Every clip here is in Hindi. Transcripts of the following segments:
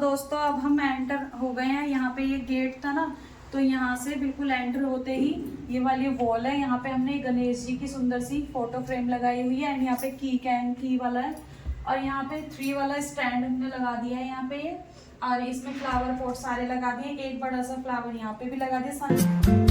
दोस्तों अब हम एंटर हो गए हैं। यहाँ पे ये गेट था ना, तो यहाँ से बिल्कुल एंटर होते ही ये वाली वॉल है। यहाँ पे हमने गणेश जी की सुंदर सी फोटो फ्रेम लगाई हुई है एंड यहाँ पे की वाला है और यहाँ पे 3 वाला स्टैंड हमने लगा दिया है यहाँ पे ये। और इसमें फ्लावर पॉट सारे लगा दिए, एक बड़ा सा फ्लावर यहाँ पे भी लगा दिया सारे।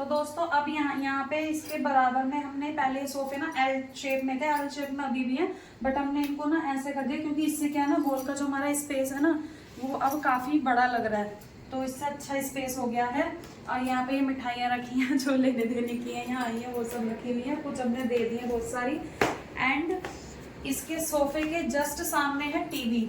दोस्तों अब यहाँ पे इसके बराबर में हमने पहले सोफे ना एल शेप में थे, एल शेप में अभी भी है, बट हमने इनको ना ऐसे कर दिया क्योंकि इससे क्या है ना, हॉल का जो हमारा स्पेस है ना वो अब काफी बड़ा लग रहा है, तो इससे अच्छा स्पेस हो गया है। और यहाँ पे ये मिठाइयाँ रखी हैं जो लेने देने की है, यहाँ आई है वो सब रखी हुई है, कुछ हमने दे दी है बहुत सारी। एंड इसके सोफे के जस्ट सामने है टीवी,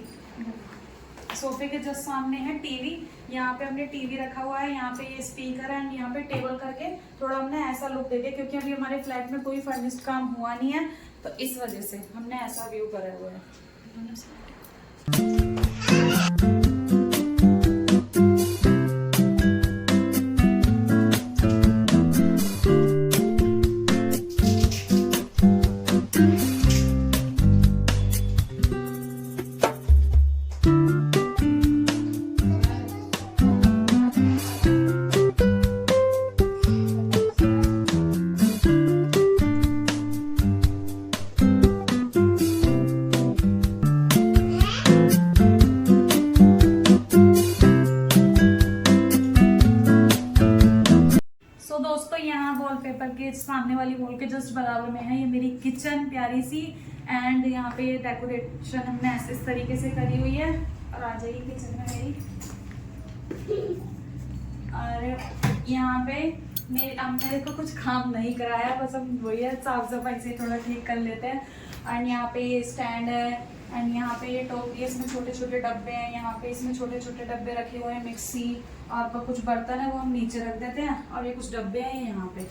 सोफे के जस्ट सामने है टीवी। यहाँ पे हमने टीवी रखा हुआ है, यहाँ पे ये स्पीकर है एंड यहाँ पे टेबल करके थोड़ा हमने ऐसा लुक दे दिया क्योंकि अभी हमारे फ्लैट में कोई फर्निश्ड काम हुआ नहीं है, तो इस वजह से हमने ऐसा व्यू करा हुआ है। वॉलपेपर के सामने वाली वॉल के जस्ट बराबर में है ये मेरी किचन प्यारी सी, एंड यहाँ पे डेकोरेशन हमने ऐसे इस तरीके से करी हुई है। और आ जाइए किचन में मेरी। और यहाँ पे मेरे को कुछ काम नहीं कराया, बस हम वही है साफ सफाई से थोड़ा ठीक कर लेते हैं। एंड यहाँ पे ये स्टैंड है एंड यहाँ पे ये टोकरी, इसमें छोटे छोटे डब्बे हैं, यहाँ पे इसमें छोटे छोटे डब्बे रखे हुए हैं, मिक्सी और कुछ बर्तन है वो हम नीचे रख देते हैं। और ये कुछ डब्बे हैं यहाँ पे,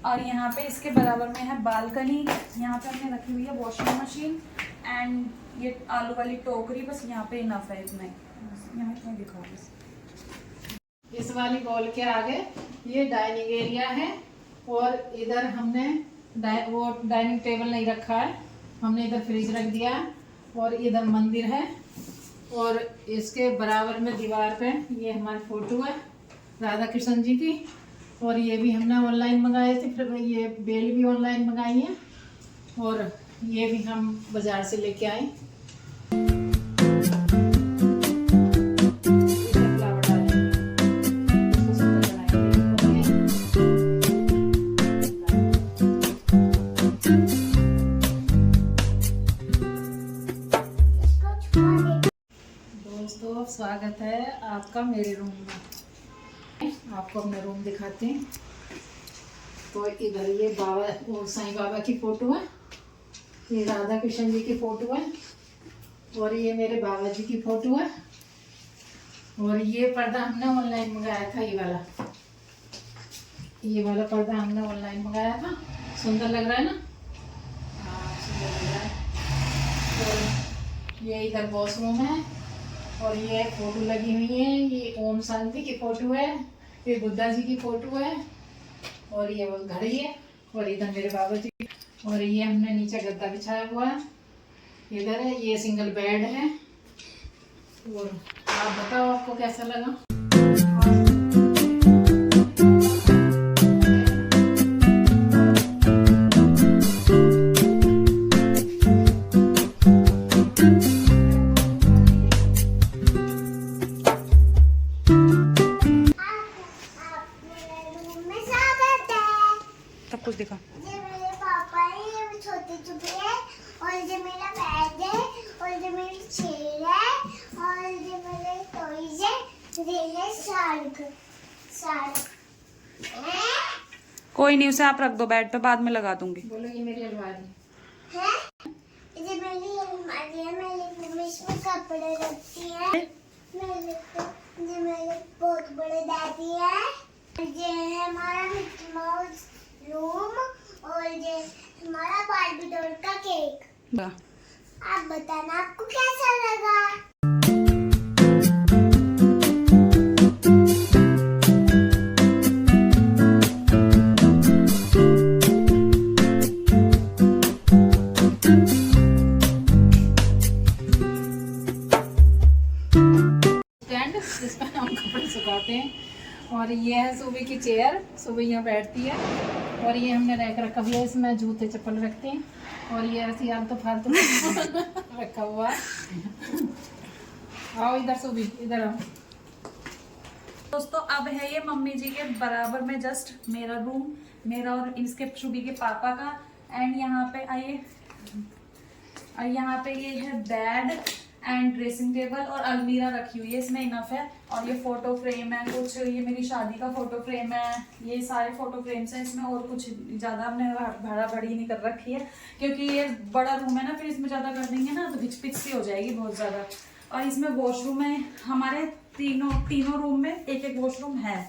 और यहाँ पे इसके बराबर में है बालकनी, यहाँ पे हमने रखी हुई है वॉशिंग मशीन एंड ये आलू वाली टोकरी, बस यहाँ पे इनफ है इतना ही। यहाँ इतना दिखाओ बस। इस वाली वॉल के आगे ये डाइनिंग एरिया है और इधर हमने वो डाइनिंग टेबल नहीं रखा है, हमने इधर फ्रिज रख दिया है और इधर मंदिर है। और इसके बराबर में दीवार पे ये हमारी फोटो है राधा कृष्ण जी की, और ये भी हमने ऑनलाइन मंगाए थे, फिर ये बेल भी ऑनलाइन मंगाई है और ये भी हम बाजार से लेके आए। दोस्तों स्वागत है आपका मेरे रूम में। आपको अपना रूम दिखाते हैं। तो इधर ये बाबा, वो साईं बाबा की फोटो है, ये राधा कृष्ण जी की फोटो है और ये मेरे बाबा जी की फोटो है। और ये पर्दा हमने ऑनलाइन मंगाया था, ये वाला पर्दा हमने ऑनलाइन मंगाया था। सुंदर लग रहा है ना? हाँ सुंदर लग रहा है। तो ये इधर वॉशरूम है और ये फोटो लगी हुई है, ये ओम शांति की फोटो है, ये बुद्धा जी की फोटो है और ये घड़ी है और इधर मेरे बाबा जी। और ये हमने नीचे गद्दा बिछाया हुआ है, इधर है ये सिंगल बेड है। और आप बताओ आपको कैसा लगा? कुछ दिखा। ये मेरे पापा है, ये छोटे चुपे है और ये मेरा बैग है और ये मेरी चेयर है और ये मेरे टॉयज है, ये है शार्क। कोई नहीं, उसे आप रख दो बेड पे, बाद में लगा दूंगी। बोलो ये मेरी अलमारी है, ये मेरी अलमारी है, मेरी मम्मी इसमें कपड़े रखती है। ये मेरे बहुत बड़े दादी है। ये है हमारा मिकी माउस रूम और ये हमारा बार्बी डॉल का केक। आप बताना आपको कैसा लगा? जिस पर हम कपड़े सुखाते हैं। और ये है सुबह की चेयर, सुबह यहाँ बैठती है। और ये हमने रैक रखा हुआ है, इसमें जूते चप्पल रखते हैं। और ये ऐसी आलतू फालतू रखा हुआ है। आओ इधर सुबह, इधर आओ। दोस्तों अब है ये मम्मी जी के बराबर में जस्ट मेरा रूम, मेरा और इसके शुभी के पापा का। एंड यहाँ पे आइए, और यहाँ पे ये है बेड एंड ड्रेसिंग टेबल और अलमीरा रखी हुई है, इसमें इनफ है। और ये फोटो फ्रेम है कुछ, ये मेरी शादी का फोटो फ्रेम है, ये सारे फोटो फ्रेम्स हैं इसमें। और कुछ ज्यादा हमने भाड़ा बड़ी नहीं कर रखी है, क्योंकि ये बड़ा रूम है ना, फिर इसमें ज्यादा कर देंगे ना तो पिच पिच सी हो जाएगी बहुत ज्यादा। और इसमें वॉशरूम है, हमारे तीनों रूम में एक एक वॉशरूम है।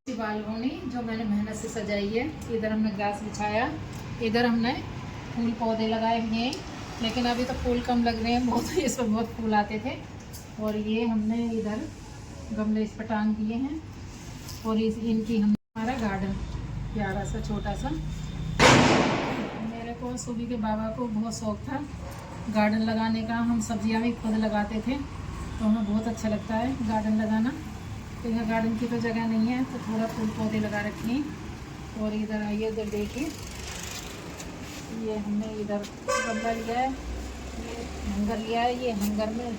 बालकनी जो मैंने मेहनत से सजाई है। इधर हमने ग्रास बिछाया, इधर हमने फूल पौधे लगाए हुए हैं, लेकिन अभी तो फूल कम लग रहे हैं, बहुत इसमें बहुत फूल आते थे। और ये हमने इधर गमले इस पर टांग दिए हैं। और इनकी हमारा गार्डन प्यारा सा छोटा सा। मेरे को सुबह के बाबा को बहुत शौक था गार्डन लगाने का। हम सब्जियां भी खुद लगाते थे, तो हमें बहुत अच्छा लगता है गार्डन लगाना। तो यहाँ गार्डन की तो जगह नहीं है, तो थोड़ा फूल पौधे लगा रखे हैं। और इधर आइए, इधर देखिए, ये हमने इधर गमला लिया है, ये हैंगर लिया है। ये हैंगर में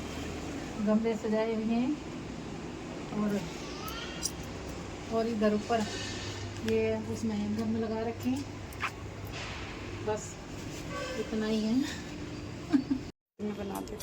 गमले सजाए हुए हैं। और इधर ऊपर ये उसमें हैंगर में लगा रखे हैं। बस इतना ही है। बनाते